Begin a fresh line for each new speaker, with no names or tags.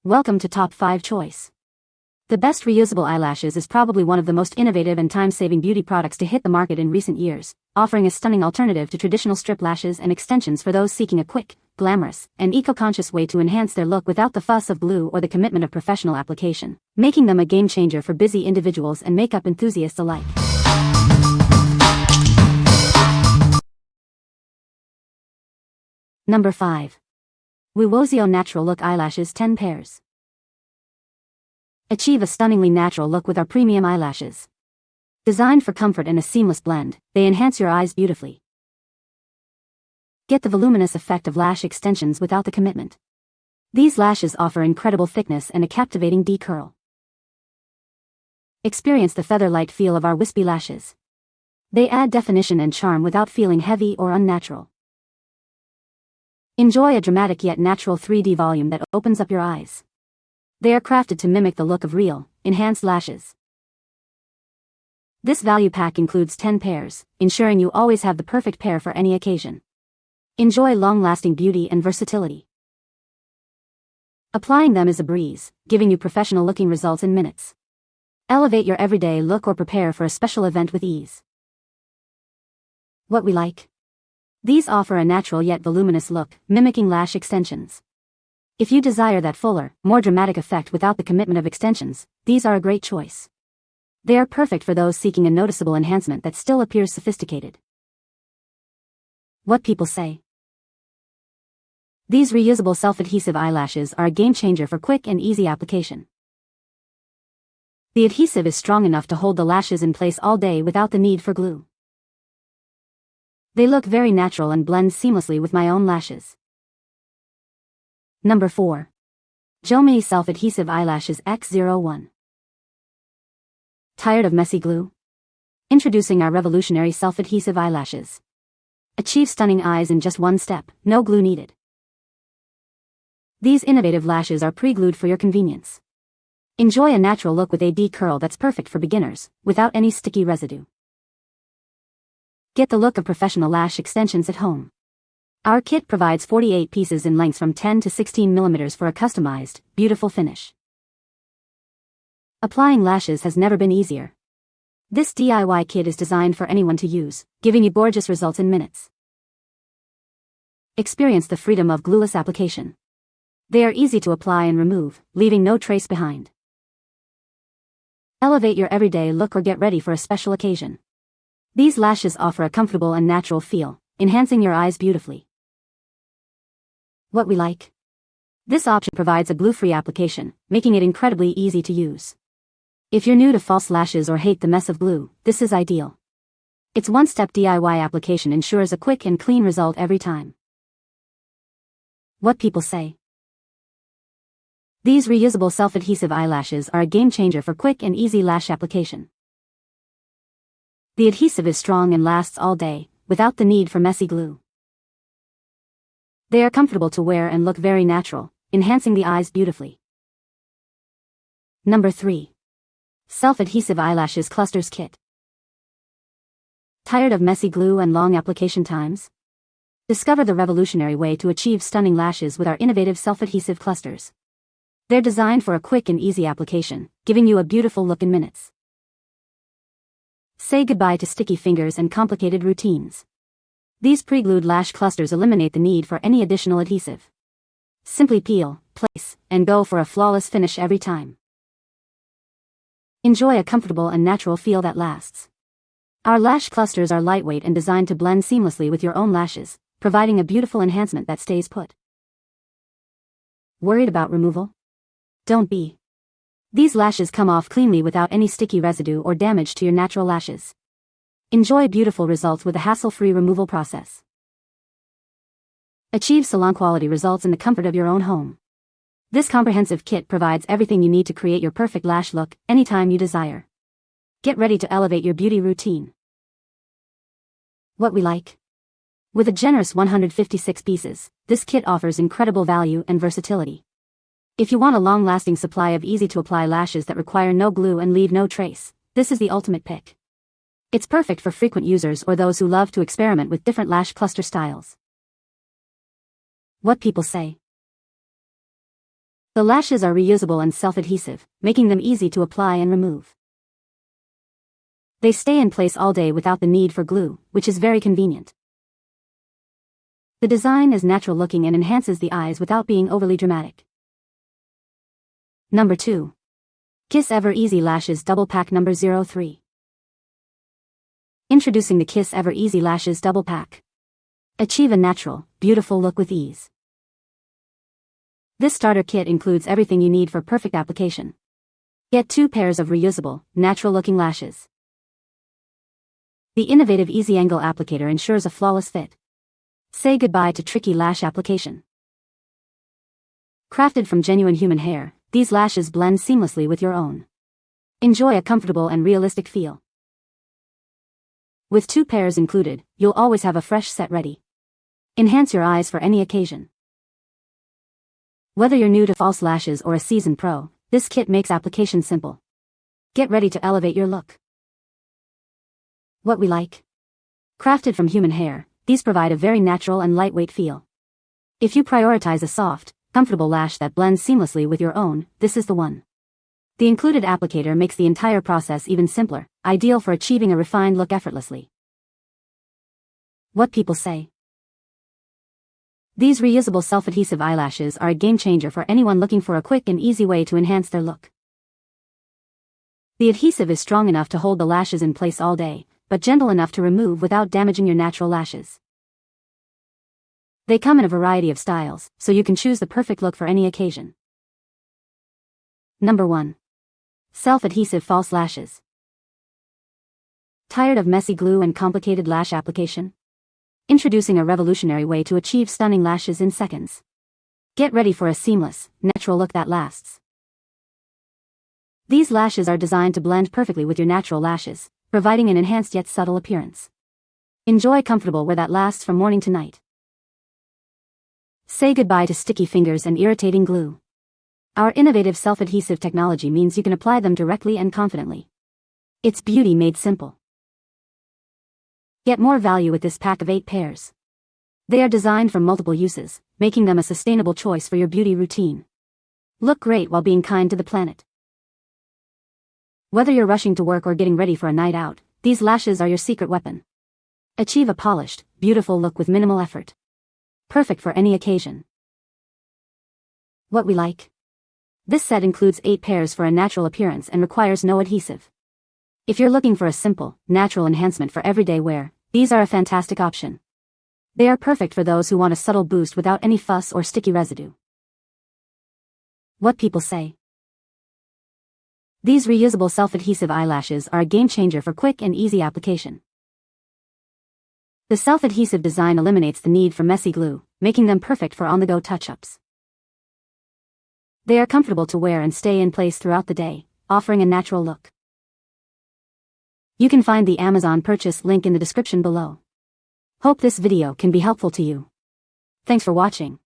Welcome to Top 5 Choice. The best reusable eyelashes is probably one of the most innovative and time-saving beauty products to hit the market in recent years, offering a stunning alternative to traditional strip lashes and extensions for those seeking a quick, glamorous, and eco-conscious way to enhance their look without the fuss of glue or the commitment of professional application, making them a game-changer for busy individuals and makeup enthusiasts alike. Number 5. WIWOSEO Natural Look Eyelashes 10 Pairs. Achieve a stunningly natural look with our premium eyelashes. Designed for comfort and a seamless blend, they enhance your eyes beautifully. Get the voluminous effect of lash extensions without the commitment. These lashes offer incredible thickness and a captivating D-curl. Experience the feather-light feel of our wispy lashes. They add definition and charm without feeling heavy or unnatural. Enjoy a dramatic yet natural 3D volume that opens up your eyes. They are crafted to mimic the look of real, enhanced lashes. This value pack includes 10 pairs, ensuring you always have the perfect pair for any occasion. Enjoy long-lasting beauty and versatility. Applying them is a breeze, giving you professional-looking results in minutes. Elevate your everyday look or prepare for a special event with ease. What we like. These offer a natural yet voluminous look, mimicking lash extensions. If you desire that fuller, more dramatic effect without the commitment of extensions, these are a great choice. They are perfect for those seeking a noticeable enhancement that still appears sophisticated. What people say. These reusable self-adhesive eyelashes are a game-changer for quick and easy application. The adhesive is strong enough to hold the lashes in place all day without the need for glue. They look very natural and blend seamlessly with my own lashes. Number 4. JoMay Self-Adhesive Eyelashes X01. Tired of messy glue? Introducing our revolutionary self-adhesive eyelashes. Achieve stunning eyes in just one step, no glue needed. These innovative lashes are pre-glued for your convenience. Enjoy a natural look with a D-curl that's perfect for beginners, without any sticky residue. Get the look of professional lash extensions at home. Our kit provides 48 pieces in lengths from 10 to 16 mm for a customized, beautiful finish. Applying lashes has never been easier. This DIY kit is designed for anyone to use, giving you gorgeous results in minutes. Experience the freedom of glueless application. They are easy to apply and remove, leaving no trace behind. Elevate your everyday look or get ready for a special occasion. These lashes offer a comfortable and natural feel, enhancing your eyes beautifully. What we like. This option provides a glue-free application, making it incredibly easy to use. If you're new to false lashes or hate the mess of glue, this is ideal. Its one-step DIY application ensures a quick and clean result every time. What people say. These reusable self-adhesive eyelashes are a game-changer for quick and easy lash application. The adhesive is strong and lasts all day, without the need for messy glue. They are comfortable to wear and look very natural, enhancing the eyes beautifully. Number 3. Self-Adhesive Eyelashes Clusters Kit. Tired of messy glue and long application times? Discover the revolutionary way to achieve stunning lashes with our innovative self-adhesive clusters. They're designed for a quick and easy application, giving you a beautiful look in minutes. Say goodbye to sticky fingers and complicated routines. These pre-glued lash clusters eliminate the need for any additional adhesive. Simply peel, place, and go for a flawless finish every time. Enjoy a comfortable and natural feel that lasts. Our lash clusters are lightweight and designed to blend seamlessly with your own lashes, providing a beautiful enhancement that stays put. Worried about removal? Don't be. These lashes come off cleanly without any sticky residue or damage to your natural lashes. Enjoy beautiful results with a hassle-free removal process. Achieve salon-quality results in the comfort of your own home. This comprehensive kit provides everything you need to create your perfect lash look anytime you desire. Get ready to elevate your beauty routine. What we like. With a generous 156 pieces, this kit offers incredible value and versatility. If you want a long-lasting supply of easy-to-apply lashes that require no glue and leave no trace, this is the ultimate pick. It's perfect for frequent users or those who love to experiment with different lash cluster styles. What people say. The lashes are reusable and self-adhesive, making them easy to apply and remove. They stay in place all day without the need for glue, which is very convenient. The design is natural looking and enhances the eyes without being overly dramatic. Number 2. Kiss Ever Easy Lashes Double Pack Number 03. Introducing the Kiss Ever Easy Lashes Double Pack. Achieve a natural, beautiful look with ease. This starter kit includes everything you need for perfect application. Get 2 pairs of reusable, natural-looking lashes. The innovative Easy Angle applicator ensures a flawless fit. Say goodbye to tricky lash application. Crafted from genuine human hair, these lashes blend seamlessly with your own. Enjoy a comfortable and realistic feel. With 2 pairs included, you'll always have a fresh set ready. Enhance your eyes for any occasion. Whether you're new to false lashes or a seasoned pro, this kit makes application simple. Get ready to elevate your look. What we like. Crafted from human hair, these provide a very natural and lightweight feel. If you prioritize a soft, comfortable lash that blends seamlessly with your own, this is the one. The included applicator makes the entire process even simpler, ideal for achieving a refined look effortlessly. What people say. These reusable self-adhesive eyelashes are a game changer for anyone looking for a quick and easy way to enhance their look. The adhesive is strong enough to hold the lashes in place all day, but gentle enough to remove without damaging your natural lashes. They come in a variety of styles, so you can choose the perfect look for any occasion. Number 1. Self-adhesive false lashes. Tired of messy glue and complicated lash application? Introducing a revolutionary way to achieve stunning lashes in seconds. Get ready for a seamless, natural look that lasts. These lashes are designed to blend perfectly with your natural lashes, providing an enhanced yet subtle appearance. Enjoy comfortable wear that lasts from morning to night. Say goodbye to sticky fingers and irritating glue. Our innovative self-adhesive technology means you can apply them directly and confidently. It's beauty made simple. Get more value with this pack of 8 pairs. They are designed for multiple uses, making them a sustainable choice for your beauty routine. Look great while being kind to the planet. Whether you're rushing to work or getting ready for a night out, these lashes are your secret weapon. Achieve a polished, beautiful look with minimal effort. Perfect for any occasion. What we like. This set includes 8 pairs for a natural appearance and requires no adhesive. If you're looking for a simple, natural enhancement for everyday wear, these are a fantastic option. They are perfect for those who want a subtle boost without any fuss or sticky residue. What people say. These reusable self-adhesive eyelashes are a game changer for quick and easy application. The self-adhesive design eliminates the need for messy glue, making them perfect for on-the-go touch-ups. They are comfortable to wear and stay in place throughout the day, offering a natural look. You can find the Amazon purchase link in the description below. Hope this video can be helpful to you. Thanks for watching.